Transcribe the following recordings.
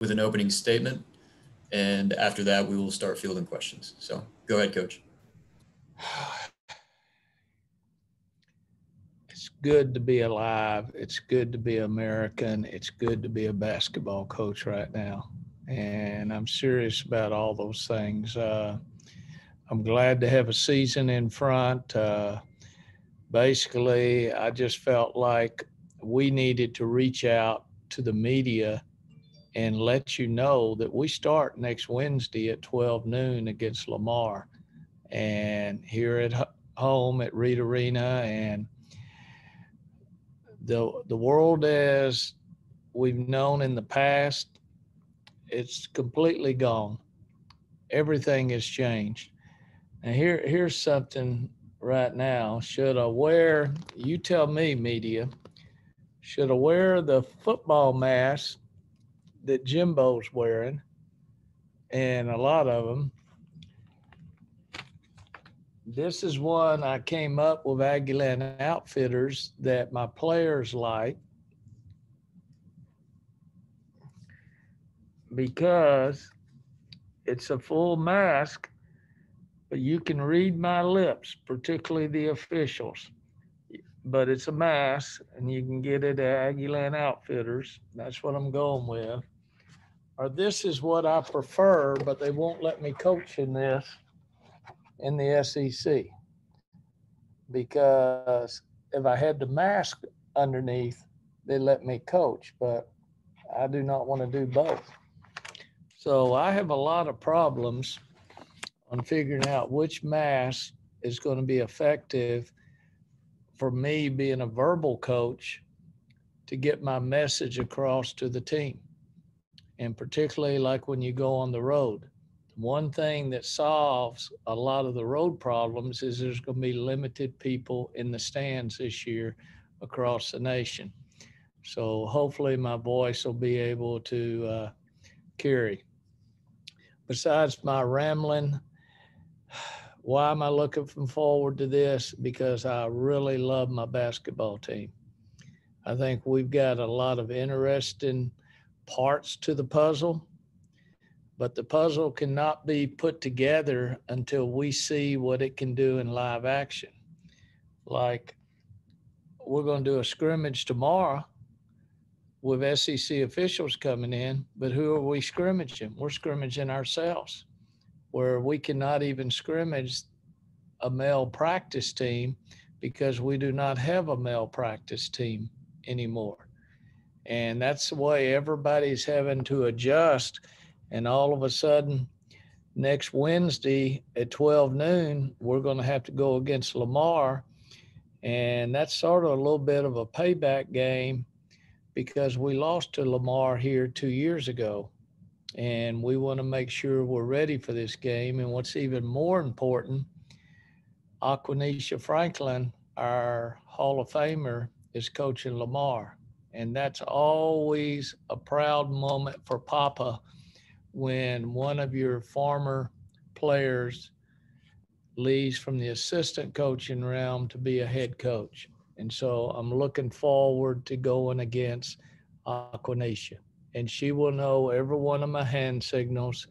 with an opening statement, and after that, we will start fielding questions. So go ahead, Coach. It's good to be alive. It's good to be American. It's good to be a basketball coach right now. And I'm serious about all those things. I'm glad to have a season in front. Basically, I just felt like we needed to reach out to the media and let you know that we start next Wednesday at 12 noon against Lamar and here at home at Reed Arena. And the world as we've known in the past, it's completely gone. Everything has changed. And here's something right now. Should I wear, you tell me, media, should I wear the football mask that Jimbo's wearing? And a lot of them. This is one I came up with Aggieland Outfitters that my players like because it's a full mask, but you can read my lips, particularly the officials. But it's a mask, and you can get it at Aggieland Outfitters. That's what I'm going with. Or this is what I prefer, but they won't let me coach in this in the SEC because if I had the mask underneath, they let me coach, but I do not want to do both. So I have a lot of problems on figuring out which mask is going to be effective for me being a verbal coach to get my message across to the team. And particularly like when you go on the road. One thing that solves a lot of the road problems is there's going to be limited people in the stands this year across the nation. So hopefully my voice will be able to carry. Besides my rambling, why am I looking forward to this? Because I really love my basketball team. I think we've got a lot of interesting parts to the puzzle, but the puzzle cannot be put together until we see what it can do in live action. Like we're going to do a scrimmage tomorrow with SEC officials coming in, but who are we scrimmaging? We're scrimmaging ourselves, where we cannot even scrimmage a male practice team because we do not have a male practice team anymore. And that's the way everybody's having to adjust. And all of a sudden, next Wednesday at 12 noon, we're going to have to go against Lamar. And that's sort of a little bit of a payback game because we lost to Lamar here 2 years ago. And we want to make sure we're ready for this game. And what's even more important, Aquanisha Franklin, our Hall of Famer, is coaching Lamar. And that's always a proud moment for Papa when one of your former players leaves from the assistant coaching realm to be a head coach. And so I'm looking forward to going against Aquanisha. And she will know every one of my hand signals,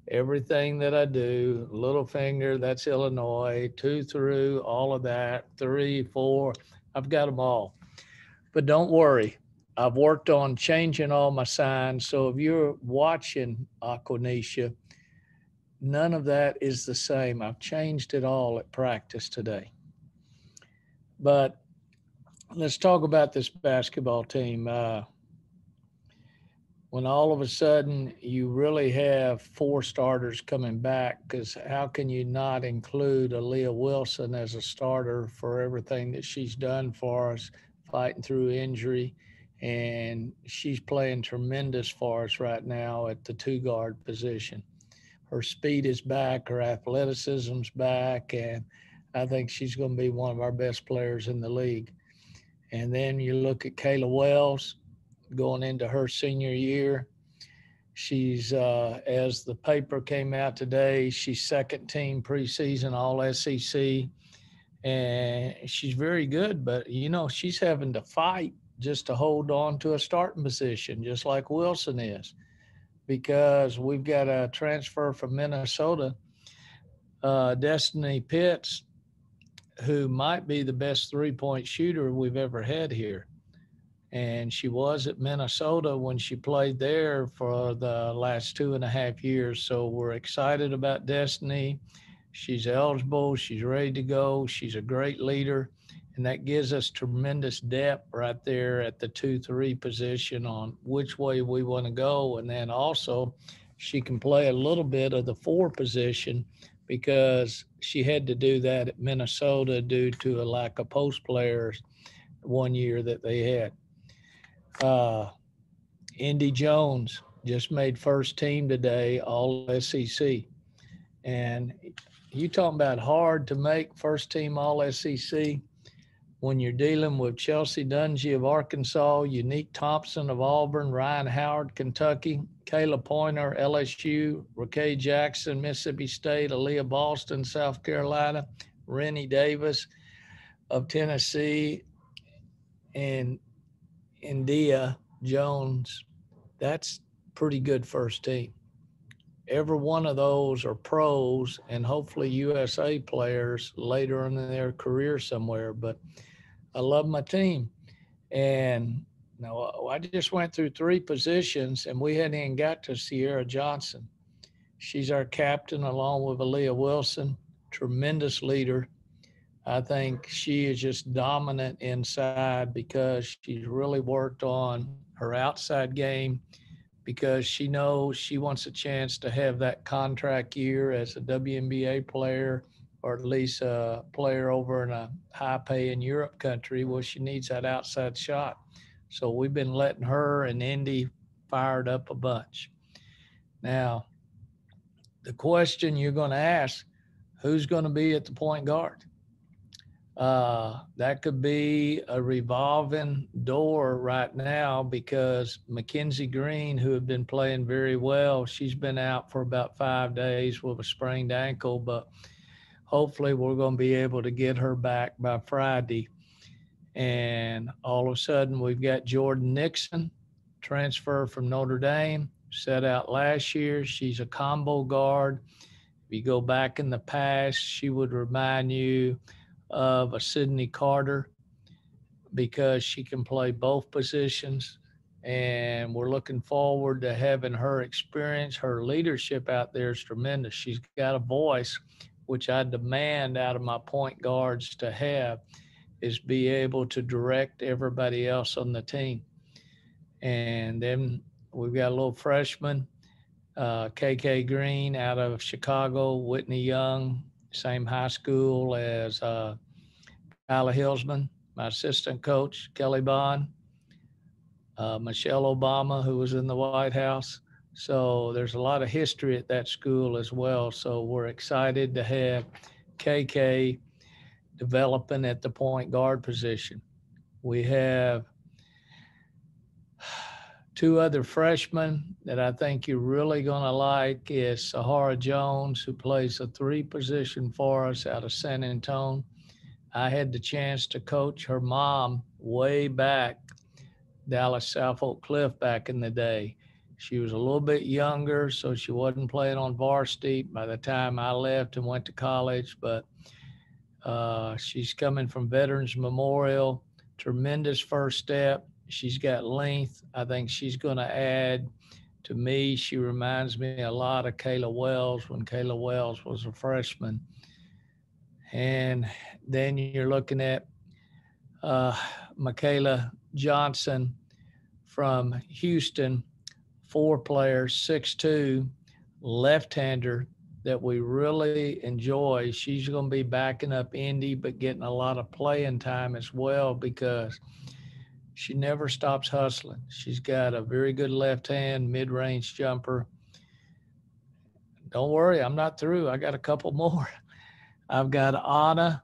everything that I do, little finger, that's Illinois, two through, all of that, three, four, I've got them all. But don't worry, I've worked on changing all my signs. So if you're watching Aquanisha, none of that is the same. I've changed it all at practice today. But let's talk about this basketball team. When all of a sudden you really have four starters coming back, because how can you not include Aaliyah Wilson as a starter for everything that she's done for us, fighting through injury? And she's playing tremendous for us right now at the two guard position. Her speed is back, her athleticism's back, and I think she's going to be one of our best players in the league. And then you look at Kayla Wells going into her senior year. She's, as the paper came out today, she's second team preseason All SEC, and she's very good. But, she's having to fight just to hold on to a starting position, just like Wilson is, because we've got a transfer from Minnesota, Destiny Pitts, who might be the best 3-point shooter we've ever had here. And she was at Minnesota when she played there for the last 2.5 years. So we're excited about Destiny. She's eligible. She's ready to go. She's a great leader. And that gives us tremendous depth right there at the 2-3 position on which way we want to go. And then also, she can play a little bit of the 4 position because she had to do that at Minnesota due to a lack of post players one year that they had. Indy Jones just made first team today, all SEC. And you talking about hard to make first team all SEC when you're dealing with Chelsea Dungy of Arkansas, Unique Thompson of Auburn, Ryan Howard, Kentucky, Kayla Pointer, LSU, Rakay Jackson, Mississippi State, Aaliyah Boston, South Carolina, Rennie Davis of Tennessee, and India Jones. That's pretty good first team. Every one of those are pros and hopefully USA players later in their career somewhere. But I love my team. And now I just went through 3 positions and we hadn't even got to Sierra Johnson. She's our captain along with Aaliyah Wilson, tremendous leader. I think she is just dominant inside because she's really worked on her outside game because she knows she wants a chance to have that contract year as a WNBA player or at least a player over in a high pay in Europe country where she needs that outside shot. So we've been letting her and Indy fired up a bunch. Now, the question you're going to ask, who's going to be at the point guard? That could be a revolving door right now because Mackenzie Green, who had been playing very well, she's been out for about 5 days with a sprained ankle, but hopefully we're going to be able to get her back by Friday. And all of a sudden we've got Jordan Nixon, transfer from Notre Dame, set out last year. She's a combo guard. If you go back in the past, she would remind you of a Sydney Carter because she can play both positions. And we're looking forward to having her experience. Her leadership out there is tremendous. She's got a voice, which I demand out of my point guards to have, is be able to direct everybody else on the team. And then we've got a little freshman, KK Green out of Chicago, Whitney Young, same high school as Kyla Hillsman, my assistant coach, Kelly Bond, Michelle Obama, who was in the White House. So there's a lot of history at that school as well. So we're excited to have KK developing at the point guard position. We have 2 other freshmen that I think you're really going to like is Sahara Jones, who plays a 3 position for us out of San Antonio. I had the chance to coach her mom way back, Dallas South Oak Cliff back in the day. She was a little bit younger, so she wasn't playing on varsity by the time I left and went to college, but she's coming from Veterans Memorial, tremendous first step. She's got length. I think she's going to add to me. She reminds me a lot of Kayla Wells when Kayla Wells was a freshman. And then you're looking at Michaela Johnson from Houston, 4 players, 6'2", left-hander that we really enjoy. She's going to be backing up Indy, but getting a lot of playing time as well because she never stops hustling. She's got a very good left hand, mid-range jumper. Don't worry, I'm not through. I got a couple more. I've got Anna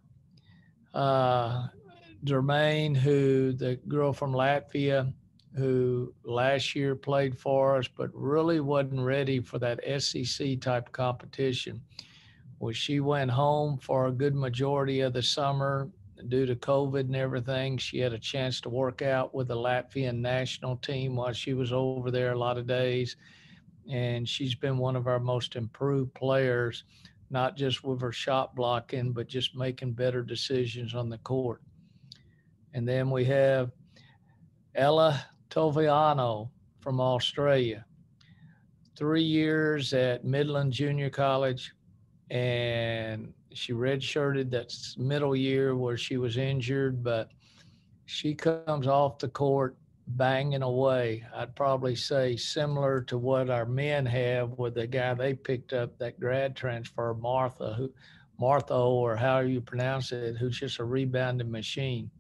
Germain, who the girl from Latvia, who last year played for us, but really wasn't ready for that SEC type competition. Well, she went home for a good majority of the summer due to COVID and everything. She had a chance to work out with the Latvian national team while she was over there a lot of days. and she's been one of our most improved players, not just with her shot blocking, but just making better decisions on the court. And then we have Ella Toviano from Australia, 3 years at Midland Junior College, and she redshirted that middle year where she was injured, but she comes off the court banging away. I'd probably say similar to what our men have with the guy they picked up, that grad transfer, Martha, or how you pronounce it, who's just a rebounding machine.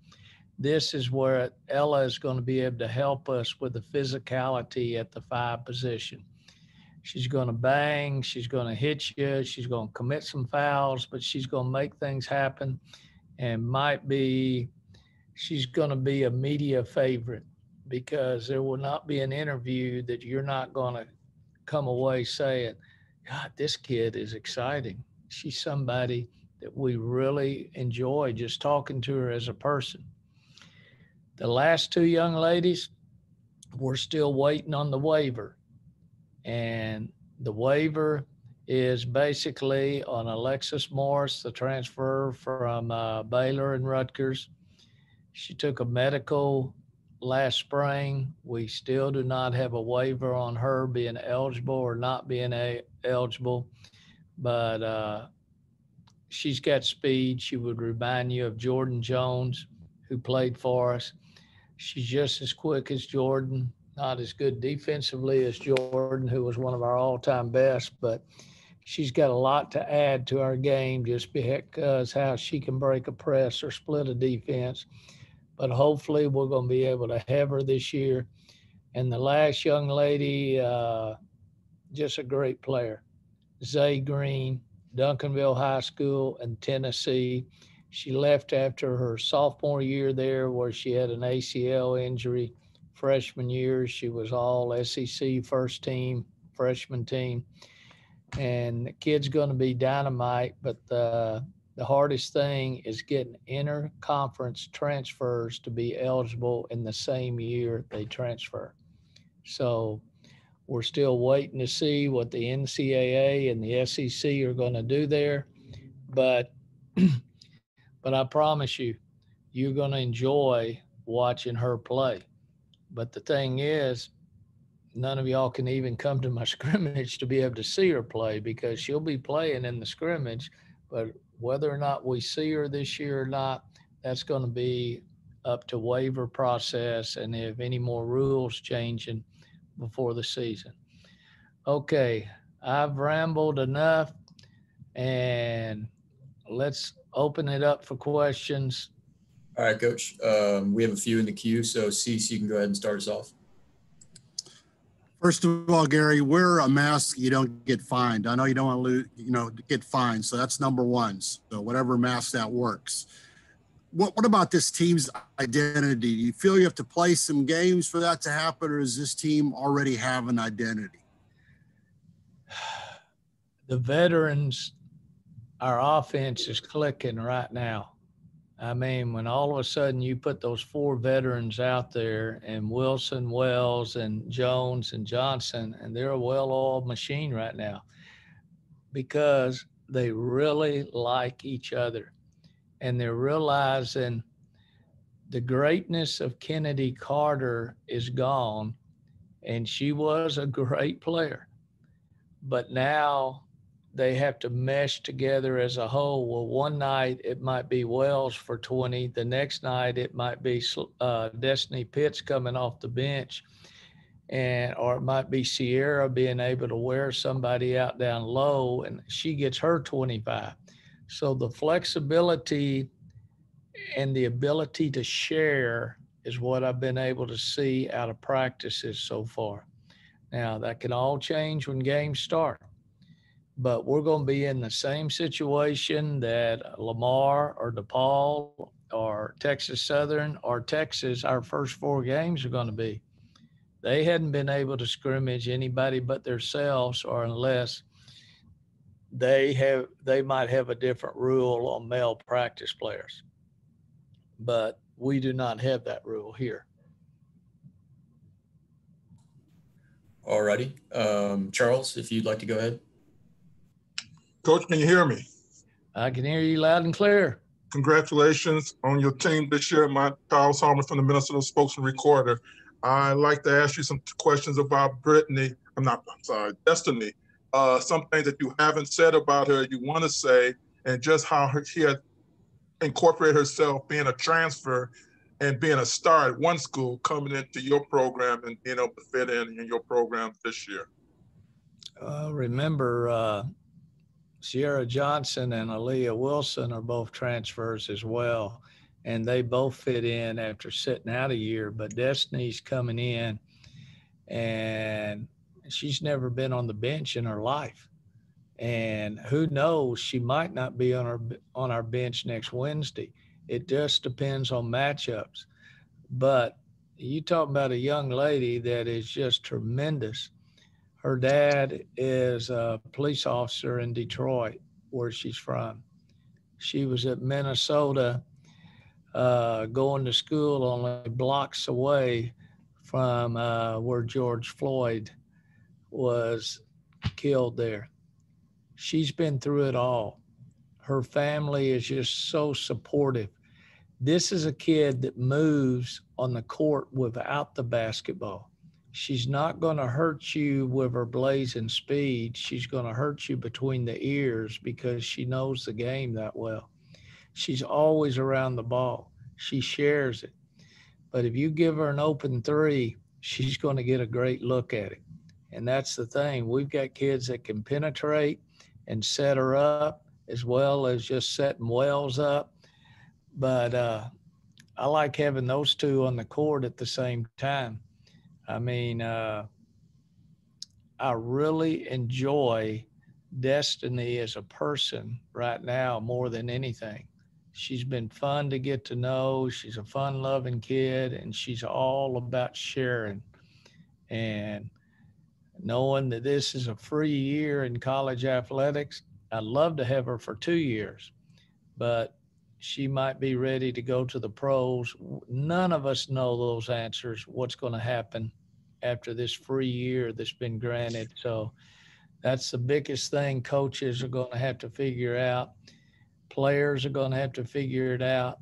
This is where Ella is going to be able to help us with the physicality at the 5 position. She's going to bang, she's going to hit you, she's going to commit some fouls, but she's going to make things happen, and she's going to be a media favorite, because there will not be an interview that you're not going to come away saying, God, this kid is exciting. She's somebody that we really enjoy just talking to her as a person. The last 2 young ladies, we're still waiting on the waiver. And the waiver is basically on Alexis Morris, the transfer from Baylor and Rutgers. She took a medical last spring. We still do not have a waiver on her being eligible or not being eligible, but she's got speed. She would remind you of Jordan Jones, who played for us. She's just as quick as Jordan, not as good defensively as Jordan, who was one of our all-time best, but she's got a lot to add to our game just because how she can break a press or split a defense. But hopefully we're going to be able to have her this year. And the last young lady, just a great player, Zay Green, Duncanville High School in Tennessee. She left after her sophomore year there, where she had an ACL injury. Freshman year, she was all SEC first team, freshman team. And the kid's going to be dynamite, but the hardest thing is getting inter-conference transfers to be eligible in the same year they transfer. So we're still waiting to see what the NCAA and the SEC are going to do there. But I promise you, you're going to enjoy watching her play. But the thing is, none of y'all can even come to my scrimmage to be able to see her play, because she'll be playing in the scrimmage. But whether or not we see her this year or not, that's going to be up to waiver process and if any more rules changing before the season. Okay, I've rambled enough, and let's open it up for questions. All right, Coach. We have a few in the queue, so Cease, you can go ahead and start us off. First of all, Gary, wear a mask. You don't get fined. I know you don't want to get fined. So that's number one. So whatever mask that works. What about this team's identity? Do you feel you have to play some games for that to happen, or does this team already have an identity? The veterans, our offense is clicking right now. I mean, when all of a sudden you put those 4 veterans out there, and Wilson, Wells, and Jones and Johnson, and they're a well-oiled machine right now because they really like each other, and they're realizing the greatness of Kennedy Carter is gone, and she was a great player. But now they have to mesh together as a whole. Well, one night it might be Wells for 20. The next night it might be Destiny Pitts coming off the bench, or it might be Sierra being able to wear somebody out down low, and she gets her 25. So the flexibility and the ability to share is what I've been able to see out of practices so far. Now, that can all change when games start, but we're going to be in the same situation that Lamar or DePaul or Texas Southern or Texas, our first 4 games are going to be. They hadn't been able to scrimmage anybody but themselves, or unless they might have a different rule on male practice players. But we do not have that rule here. Alrighty. Charles, if you'd like to go ahead. Coach, can you hear me? I can hear you loud and clear. Congratulations on your team this year. My Charles Harmon from the Minnesota Spokesman Recorder. I'd like to ask you some questions about Destiny. Some things that you haven't said about her, you want to say, and just how she had incorporated herself being a transfer and being a star at one school, coming into your program and being able to fit in your program this year. Remember, Sierra Johnson and Aaliyah Wilson are both transfers as well, and they both fit in after sitting out a year. But Destiny's coming in, and she's never been on the bench in her life. And who knows, she might not be on our bench next Wednesday. It just depends on matchups. But you talk about a young lady that is just tremendous. Her dad is a police officer in Detroit, where she's from. She was at Minnesota, going to school only blocks away from where George Floyd was killed there. She's been through it all. Her family is just so supportive. This is a kid that moves on the court without the basketball. She's not going to hurt you with her blazing speed. She's going to hurt you between the ears because she knows the game that well. She's always around the ball. She shares it. But if you give her an open three, she's going to get a great look at it. And that's the thing. We've got kids that can penetrate and set her up as well as just setting wells up. But I like having those two on the court at the same time. I mean, I really enjoy Destiny as a person right now more than anything. She's been fun to get to know. She's a fun-loving kid, and she's all about sharing. And knowing that this is a free year in college athletics, I'd love to have her for 2 years, but she might be ready to go to the pros. None of us know those answers, what's going to happen after this free year that's been granted. So that's the biggest thing coaches are going to have to figure out. Players are going to have to figure it out.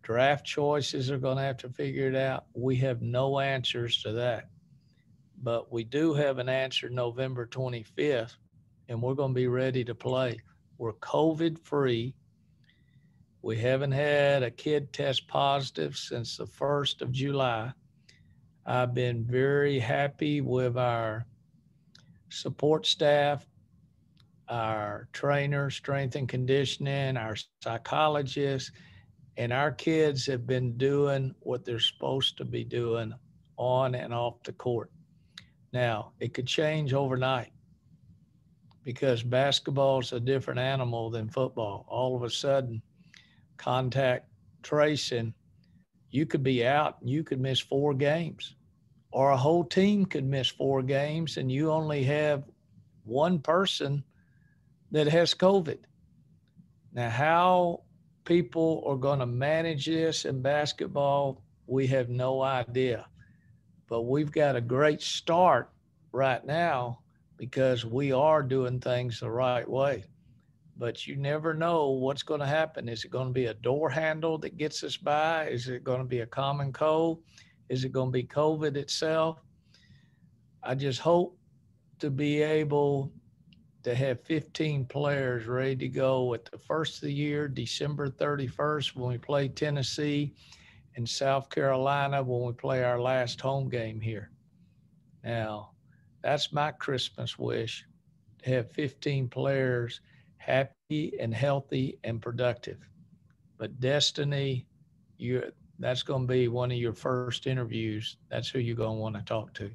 Draft choices are going to have to figure it out. We have no answers to that. But we do have an answer November 25th, and we're going to be ready to play. We're COVID-free. We haven't had a kid test positive since the 1st of July. I've been very happy with our support staff, our trainer, strength and conditioning, our psychologists, and our kids have been doing what they're supposed to be doing on and off the court. Now, it could change overnight because basketball is a different animal than football. All of a sudden, contact tracing, you could be out and you could miss 4 games, or a whole team could miss 4 games and you only have one person that has COVID. Now, how people are going to manage this in basketball, we have no idea. But we've got a great start right now because we are doing things the right way. But you never know what's going to happen. Is it going to be a door handle that gets us by? Is it going to be a common cold? Is it going to be COVID itself? I just hope to be able to have 15 players ready to go at the first of the year, December 31st, when we play Tennessee, in South Carolina when we play our last home game here. Now, that's my Christmas wish, to have 15 players happy and healthy and productive. But Destiny, that's going to be one of your first interviews. That's who you're going to want to talk to.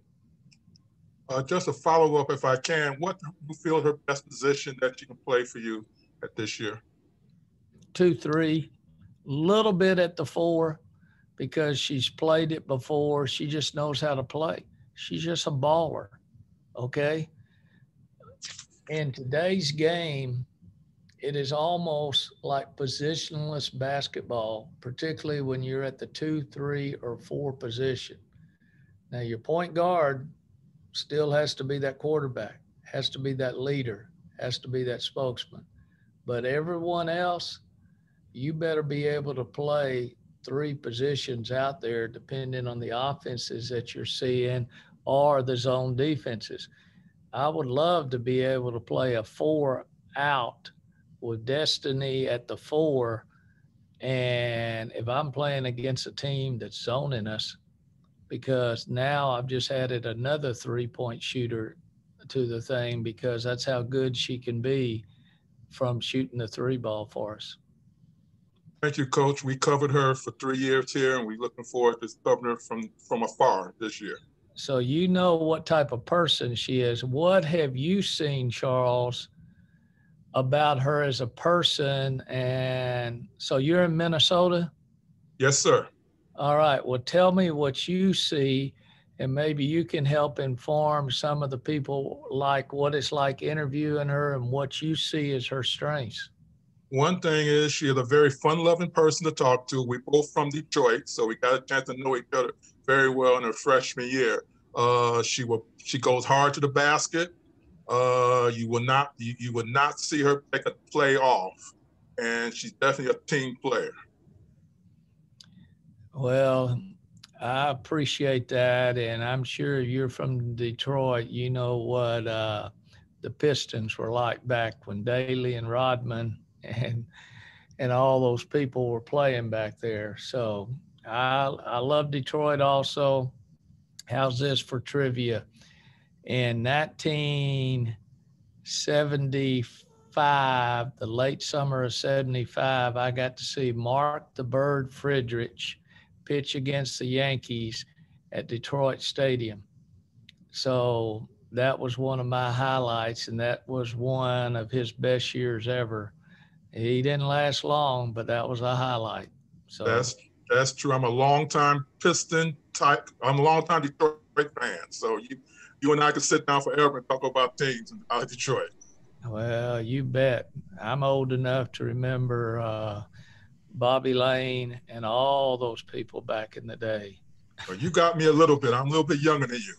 Just a follow-up, if I can, what do you feel her best position that she can play for you at this year? 2-3, little bit at the 4, because she's played it before. She just knows how to play. She's just a baller, okay? In today's game, it is almost like positionless basketball, particularly when you're at the 2, 3, or 4 position. Now, your point guard still has to be that quarterback, has to be that leader, has to be that spokesman. But everyone else, you better be able to play three positions out there depending on the offenses that you're seeing or the zone defenses. I would love to be able to play a 4 out with Destiny at the 4. And if I'm playing against a team that's zoning us, because now I've just added another 3-point shooter to the thing because that's how good she can be from shooting the 3 ball for us. Thank you, Coach. We covered her for 3 years here, and we're looking forward to covering her from afar this year. So you know what type of person she is. What have you seen, Charles, about her as a person? And so you're in Minnesota? Yes, sir. All right. Well, tell me what you see, and maybe you can help inform some of the people like what it's like interviewing her and what you see as her strengths. One thing is she is a very fun-loving person to talk to. We're both from Detroit, so we got a chance to know each other very well in her freshman year. She goes hard to the basket. You would not see her take a play off, and she's definitely a team player. Well, I appreciate that, and I'm sure you're from Detroit. You know what the Pistons were like back when Daly and Rodman and all those people were playing back there. So I love Detroit also. How's this for trivia? In 1975, the late summer of 75, I got to see Mark the Bird Friedrich pitch against the Yankees at Detroit Stadium. So that was one of my highlights, and that was one of his best years ever. He didn't last long, but that was a highlight. So that's true. I'm a longtime Piston type. I'm a longtime Detroit fan. So you and I could sit down forever and talk about teams out of Detroit. Well, you bet. I'm old enough to remember Bobby Lane and all those people back in the day. Well, you got me a little bit. I'm a little bit younger than you.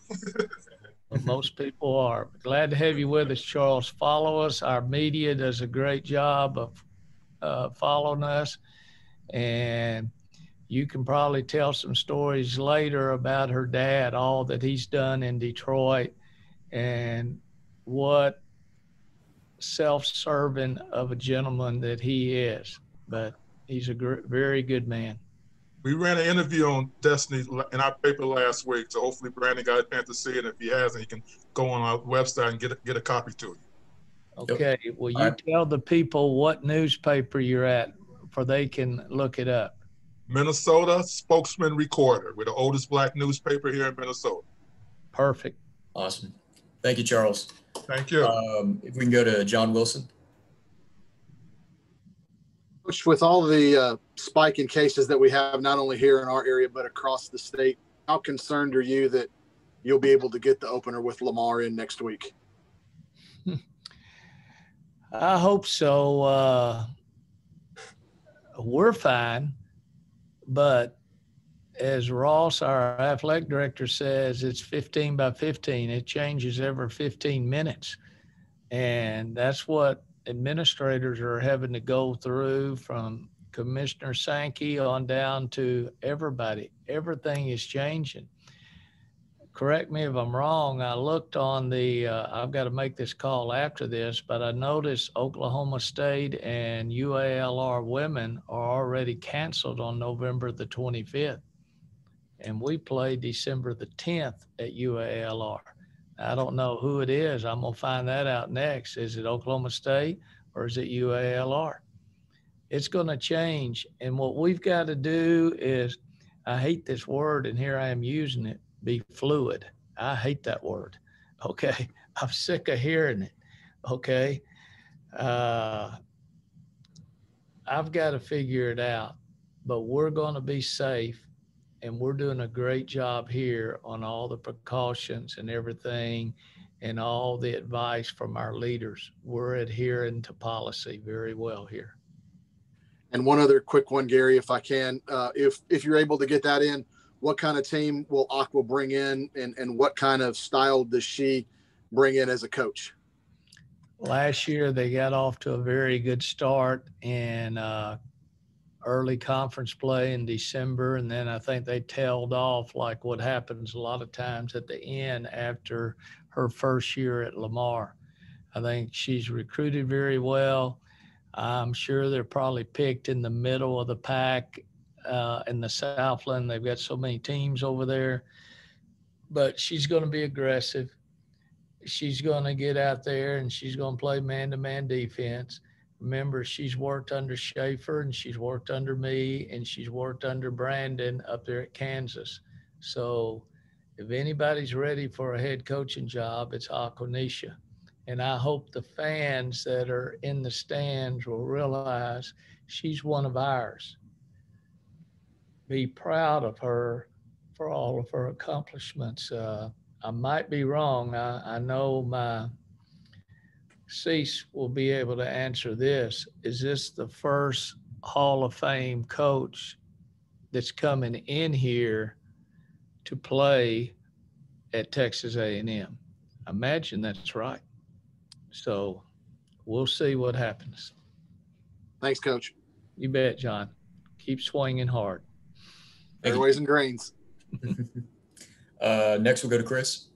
Most people are. Glad to have you with us, Charles. Follow us. Our media does a great job of following us. And you can probably tell some stories later about her dad, all that he's done in Detroit, and what self-serving of a gentleman that he is. But he's a very good man. We ran an interview on Destiny in our paper last week, so hopefully Brandon got a chance to see it. If he hasn't, he can go on our website and get a copy to you. Okay. Will you tell the people what newspaper you're at for they can look it up? Minnesota Spokesman Recorder. We're the oldest Black newspaper here in Minnesota. Perfect. Awesome. Thank you, Charles. Thank you. If we can go to John Wilson. Coach, with all the spike in cases that we have, not only here in our area, but across the state, how concerned are you that you'll be able to get the opener with Lamar in next week? I hope so. We're fine, but as Ross, our athletic director, says, it's 15 by 15. It changes every 15 minutes. And that's what administrators are having to go through, from Commissioner Sankey on down to everybody. Everything is changing. Correct me if I'm wrong. I looked on I've got to make this call after this, but I noticed Oklahoma State and UALR women are already canceled on November the 25th. And we play December the 10th at UALR. I don't know who it is. I'm going to find that out next. Is it Oklahoma State or is it UALR? It's going to change. And what we've got to do is, I hate this word, and here I am using it, be fluid. I hate that word. Okay. I'm sick of hearing it. Okay. I've got to figure it out, but we're going to be safe. And we're doing a great job here on all the precautions and everything and all the advice from our leaders. We're adhering to policy very well here. And one other quick one, Gary, if I can, if you're able to get that in, what kind of team will Aqua bring in, and what kind of style does she bring in as a coach? Last year, they got off to a very good start in early conference play in December, and then I think they tailed off like what happens a lot of times at the end after her first year at Lamar. I think she's recruited very well. I'm sure they're probably picked in the middle of the pack in the Southland. They've got so many teams over there, but she's going to be aggressive. She's going to get out there and she's going to play man-to-man defense. Remember, she's worked under Schaefer and she's worked under me and she's worked under Brandon up there at Kansas. So if anybody's ready for a head coaching job, it's Aquanisha. And I hope the fans that are in the stands will realize she's one of ours. Be proud of her for all of her accomplishments. I might be wrong. I know my Cease will be able to answer this. Is this the first Hall of Fame coach that's coming in here to play at Texas A&M? I imagine that's right. So we'll see what happens. Thanks, Coach. You bet, John. Keep swinging hard. Fairways and greens. Next, we'll go to Chris.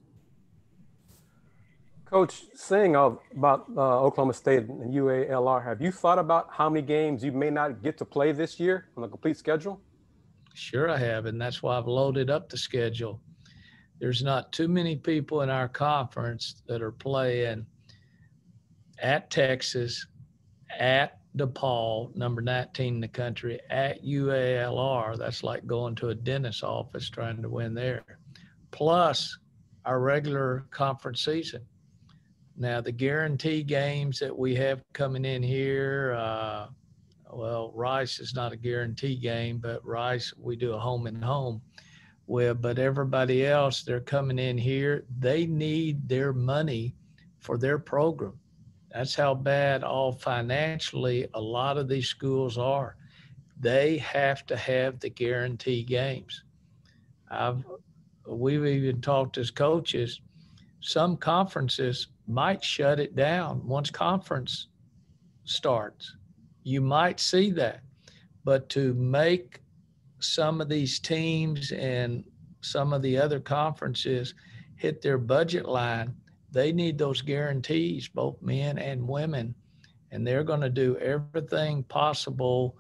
Coach, saying about Oklahoma State and UALR, have you thought about how many games you may not get to play this year on a complete schedule? Sure I have, and that's why I've loaded up the schedule. There's not too many people in our conference that are playing at Texas, at DePaul, number 19 in the country, at UALR. That's like going to a dentist's office trying to win there, plus our regular conference season. Now, the guarantee games that we have coming in here, well, Rice is not a guarantee game, but Rice, we do a home and home with, but everybody else, they're coming in here. They need their money for their program. That's how bad all financially a lot of these schools are. They have to have the guarantee games. We've even talked as coaches, some conferences might shut it down once conference starts. You might see that, but to make some of these teams and some of the other conferences hit their budget line, they need those guarantees, both men and women, and they're going to do everything possible.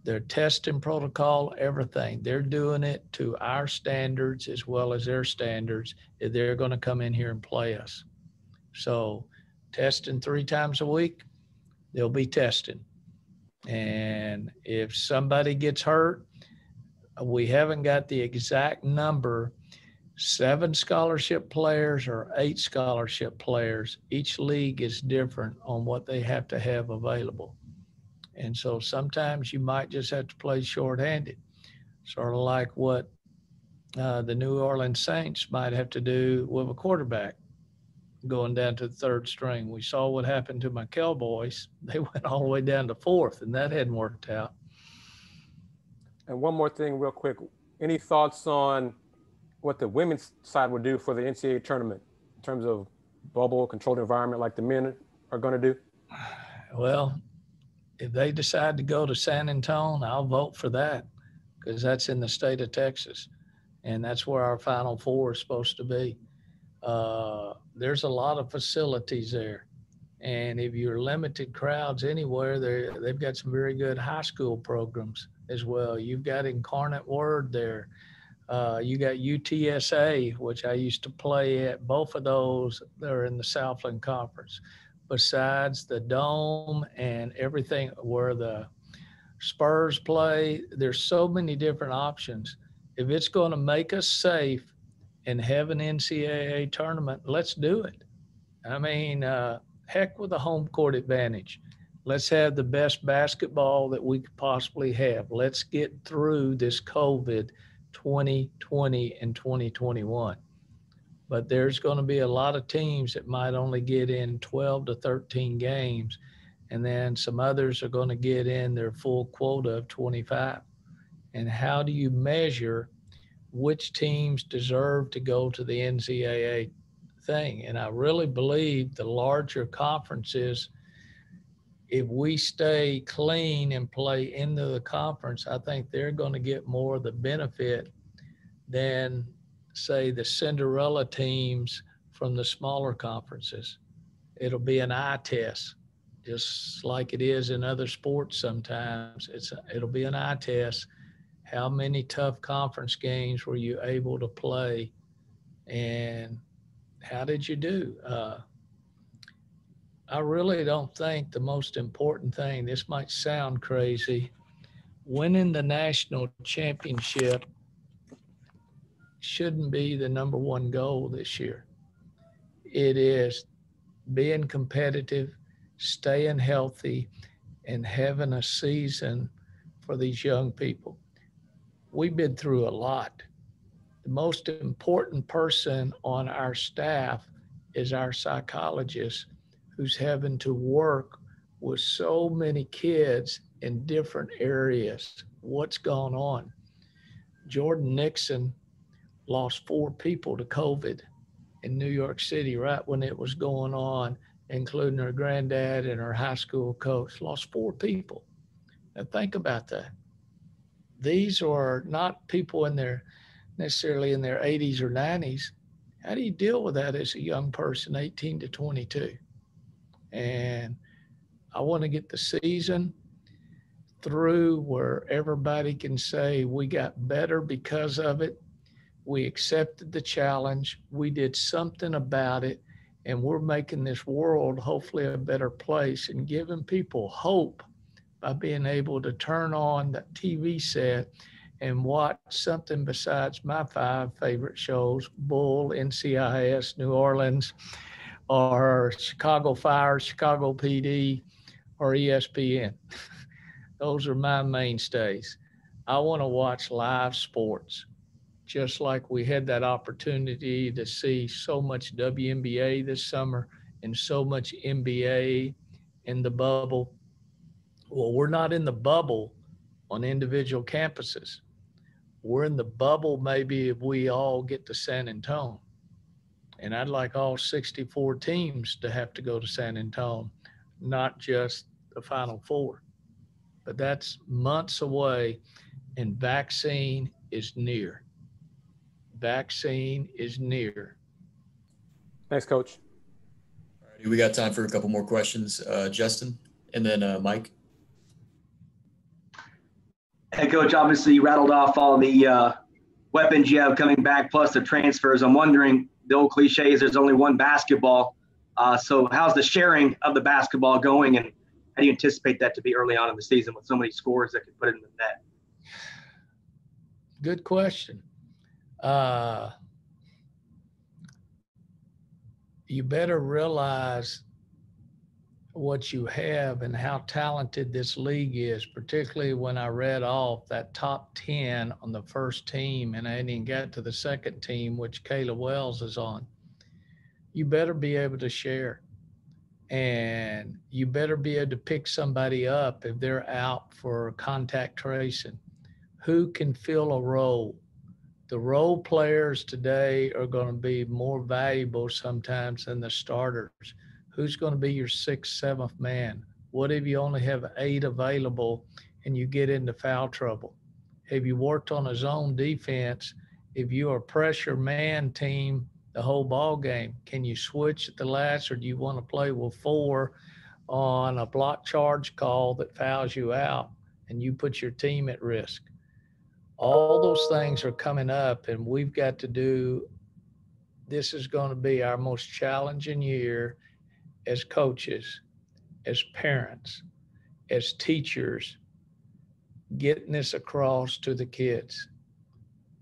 Their testing protocol, everything. They're doing it to our standards as well as their standards. They're going to come in here and play us. So testing 3 times a week, they'll be testing. And if somebody gets hurt, we haven't got the exact number, 7 scholarship players or 8 scholarship players. Each league is different on what they have to have available. And so sometimes you might just have to play shorthanded, sort of like what the New Orleans Saints might have to do with a quarterback going down to the 3rd string. We saw what happened to my Cowboys. They went all the way down to 4th, and that hadn't worked out. And one more thing real quick. Any thoughts on what the women's side would do for the NCAA tournament in terms of bubble, controlled environment like the men are going to do? Well, if they decide to go to San Antonio, I'll vote for that because that's in the state of Texas, and that's where our Final Four is supposed to be. There's a lot of facilities there, and if you're limited crowds anywhere, they've got some very good high school programs as well. You've got Incarnate Word there. You got UTSA, which I used to play at. Both of those, they're in the Southland Conference. Besides the Dome and everything where the Spurs play, there's so many different options. If it's going to make us safe and have an NCAA tournament, let's do it. I mean, heck with a home court advantage. Let's have the best basketball that we could possibly have. Let's get through this COVID 2020 and 2021. But there's going to be a lot of teams that might only get in 12 to 13 games, and then some others are going to get in their full quota of 25. And how do you measure which teams deserve to go to the NCAA thing. And I really believe the larger conferences, if we stay clean and play into the conference, I think they're going to get more of the benefit than, say, the Cinderella teams from the smaller conferences. It'll be an eye test, just like it is in other sports sometimes. It'll be an eye test. How many tough conference games were you able to play, and how did you do? I really don't think the most important thing, this might sound crazy, winning the national championship shouldn't be the number one goal this year. It is being competitive, staying healthy, and having a season for these young people. We've been through a lot. The most important person on our staff is our psychologist, who's having to work with so many kids in different areas. What's going on? Jordan Nixon lost 4 people to COVID in New York City right when it was going on, including her granddad and her high school coach. Lost 4 people. Now think about that. These are not people necessarily in their 80s or 90s. How do you deal with that as a young person, 18 to 22? And I want to get the season through where everybody can say we got better because of it. We accepted the challenge. We did something about it. And we're making this world hopefully a better place and giving people hope by being able to turn on the TV set and watch something besides my 5 favorite shows, Bull, NCIS, New Orleans, or Chicago Fire, Chicago PD, or ESPN. Those are my mainstays. I want to watch live sports, just like we had that opportunity to see so much WNBA this summer and so much NBA in the bubble. Well, we're not in the bubble on individual campuses. We're in the bubble maybe if we all get to San Antonio. And I'd like all 64 teams to have to go to San Antonio, not just the Final 4. But that's months away, and vaccine is near. Vaccine is near. Thanks, Coach. All right, we got time for a couple more questions. Justin, and then Mike. Hey, Coach, obviously you rattled off all the weapons you have coming back, plus the transfers. I'm wondering, the old cliche is there's only one basketball. So how's the sharing of the basketball going, and how do you anticipate that to be early on in the season with so many scores that could put it in the net? Good question. You better realize what you have and how talented this league is, particularly when I read off that top 10 on the first team and I didn't even get to the second team, which Kayla Wells is on. You better be able to share, and you better be able to pick somebody up if they're out for contact tracing. Who can fill a role? The role players today are going to be more valuable sometimes than the starters. Who's going to be your 6th, 7th man? What if you only have 8 available and you get into foul trouble? Have you worked on a zone defense? If you're a pressure man team the whole ball game, can you switch at the last, or do you want to play with 4 on a block charge call that fouls you out and you put your team at risk? All those things are coming up, and we've got to do, this is going to be our most challenging year as coaches, as parents, as teachers, getting this across to the kids.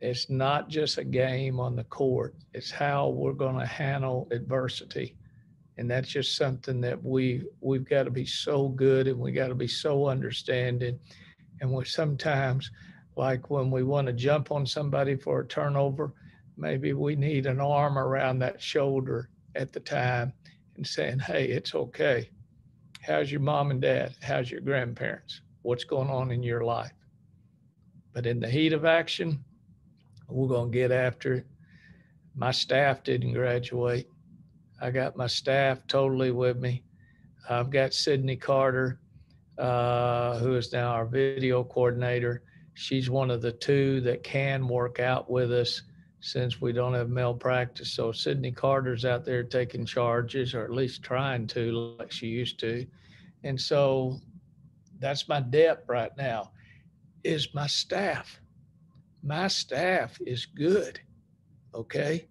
It's not just a game on the court. It's how we're going to handle adversity. And that's just something that we've got to be so good, and we got to be so understanding. And we sometimes, like when we want to jump on somebody for a turnover, maybe we need an arm around that shoulder at the time and saying, hey, it's okay. How's your mom and dad? How's your grandparents? What's going on in your life? But in the heat of action, We're going to get after it. My staff didn't graduate. I got my staff totally with me. I've got Sydney Carter, who is now our video coordinator. She's one of the two that can work out with us since we don't have male practice. So Sydney Carter's out there taking charges, or at least trying to, like she used to. And so that's my depth right now, is my staff. My staff is good, okay?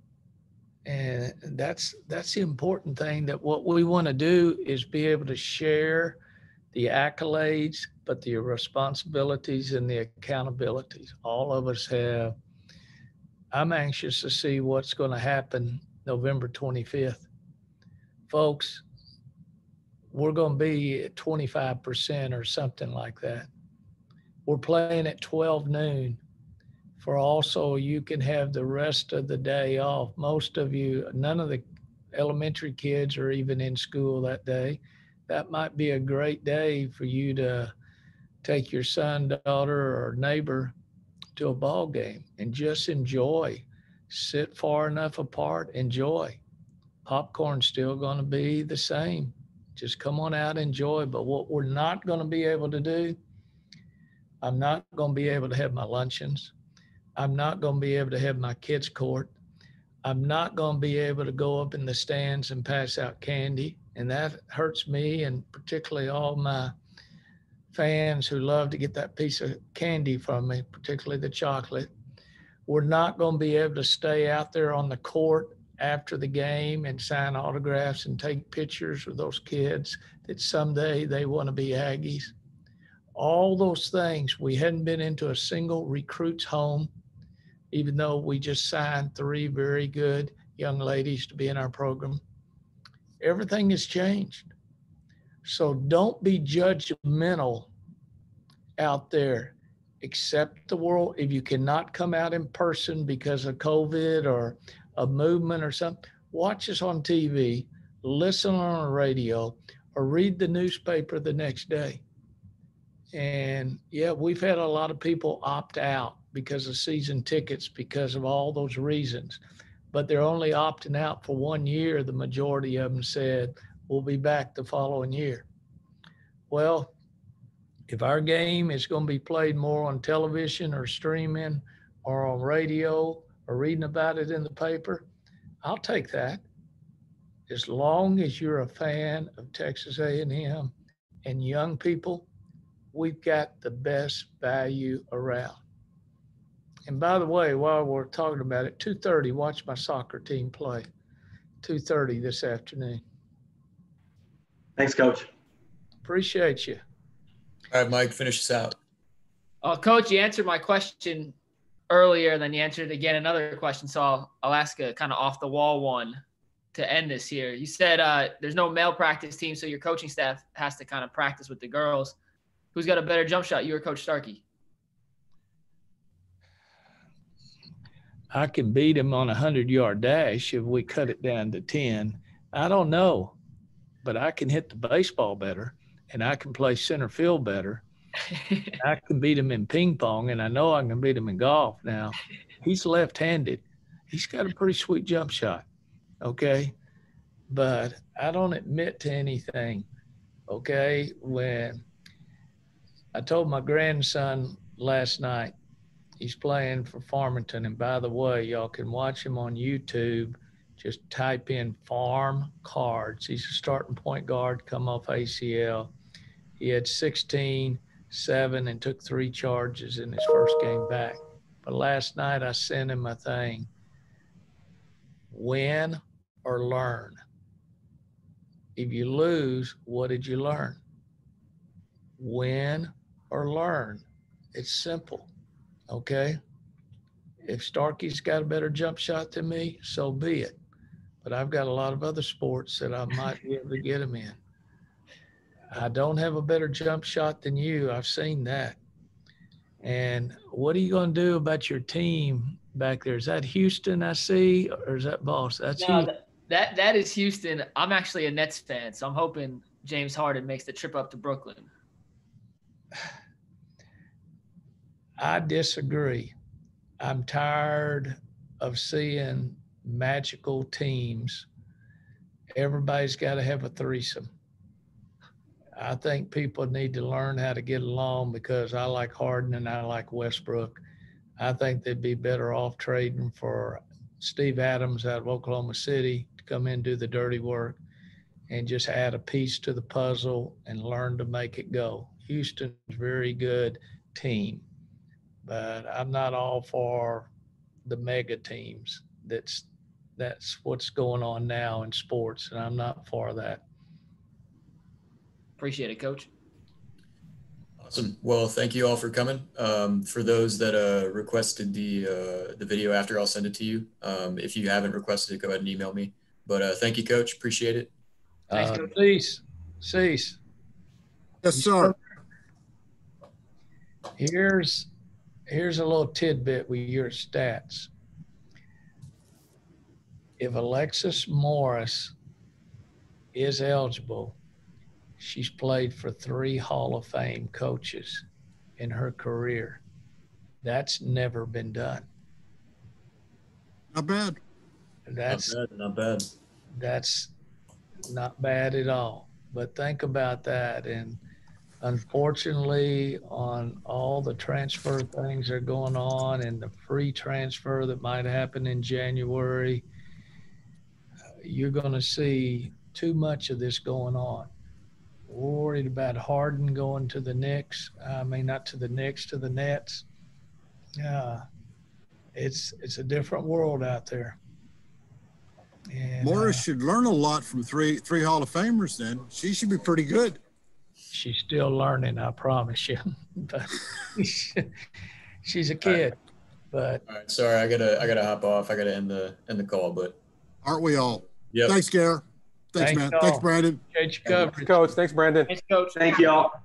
And that's the important thing, that what we want to do is be able to share the accolades, but the responsibilities and the accountabilities. All of us have. I'm anxious to see what's going to happen November 25th. Folks, we're going to be at 25% or something like that. We're playing at 12 noon. For also, you can have the rest of the day off. Most of you, none of the elementary kids are even in school that day. That might be a great day for you to take your son, daughter, or neighbor to a ball game and just enjoy. Sit far enough apart, enjoy. Popcorn's still going to be the same. Just come on out, enjoy. But what we're not going to be able to do, I'm not going to be able to have my luncheons. I'm not going to be able to have my kids' court. I'm not going to be able to go up in the stands and pass out candy. And that hurts me, and particularly all my fans who love to get that piece of candy from me, particularly the chocolate. We're not going to be able to stay out there on the court after the game and sign autographs and take pictures with those kids that someday they want to be Aggies. All those things. We hadn't been into a single recruit's home, even though we just signed 3 very good young ladies to be in our program. Everything has changed. So don't be judgmental out there. Accept the world. If you cannot come out in person because of COVID or a movement or something, watch us on TV, listen on the radio, or read the newspaper the next day. And yeah, we've had a lot of people opt out because of season tickets, because of all those reasons, but they're only opting out for 1 year. The majority of them said, we'll be back the following year. Well, if our game is going to be played more on television or streaming or on radio or reading about it in the paper, I'll take that. As long as you're a fan of Texas A&M and young people, we've got the best value around. And by the way, while we're talking about it, 2:30, watch my soccer team play. 2:30 this afternoon. Thanks, Coach. Appreciate you. All right, Mike, finish us out. Coach, you answered my question earlier, and then you answered again another question. So I'll ask a kind of off the wall one to end this here. You said there's no male practice team, so your coaching staff has to kind of practice with the girls. Who's got a better jump shot, you or Coach Starkey? I can beat him on a 100-yard dash if we cut it down to 10. I don't know, but I can hit the baseball better, and I can play center field better. I can beat him in ping pong, and I know I can beat him in golf. Now, he's left-handed. He's got a pretty sweet jump shot, okay? But I don't admit to anything, okay? When I told my grandson last night, he's playing for Farmington. And by the way, y'all can watch him on YouTube. Just type in Farm Cards. He's a starting point guard, come off ACL. He had 16, 7, and took 3 charges in his first game back. But last night I sent him a thing. Win or learn. If you lose, what did you learn? Win or learn. It's simple, okay? If Starkey's got a better jump shot than me, so be it. But I've got a lot of other sports that I might be able to get him in. I don't have a better jump shot than you. I've seen that. And what are you going to do about your team back there? Is that Houston I see, or is that Boston? That's Houston. That is Houston. I'm actually a Nets fan, so I'm hoping James Harden makes the trip up to Brooklyn. I disagree. I'm tired of seeing magical teams. Everybody's got to have a threesome. I think people need to learn how to get along because I like Harden and I like Westbrook. I think they'd be better off trading for Steve Adams out of Oklahoma City to come in and do the dirty work and just add a piece to the puzzle and learn to make it go. Houston's a very good team, but I'm not all for the mega teams. That's what's going on now in sports, and I'm not for that. Appreciate it, Coach. Awesome. Well, thank you all for coming. For those that requested the video after, I'll send it to you. If you haven't requested it, go ahead and email me. But thank you, Coach. Appreciate it. Thanks, Coach. Cease. Yes, sir. Here's a little tidbit with your stats. If Alexis Morris is eligible, she's played for 3 Hall of Fame coaches in her career. That's never been done. Not bad. Not bad. That's not bad at all. But think about that. And unfortunately, on all the transfer things that are going on and the free transfer that might happen in January, you're going to see too much of this going on. We're worried about Harden going to the Knicks. I mean, not to the Knicks, to the Nets. It's a different world out there. And, Morris should learn a lot from three Hall of Famers then. She should be pretty good. She's still learning, I promise you. But she's a kid. But all right, sorry, I gotta hop off. I gotta end the call, but Aren't we all? yeah. Thanks, Gary. Thanks, man. y'all. Thanks, Brandon. Appreciate your coverage. Coach, thanks, Brandon. Thanks, Coach. Thank you all.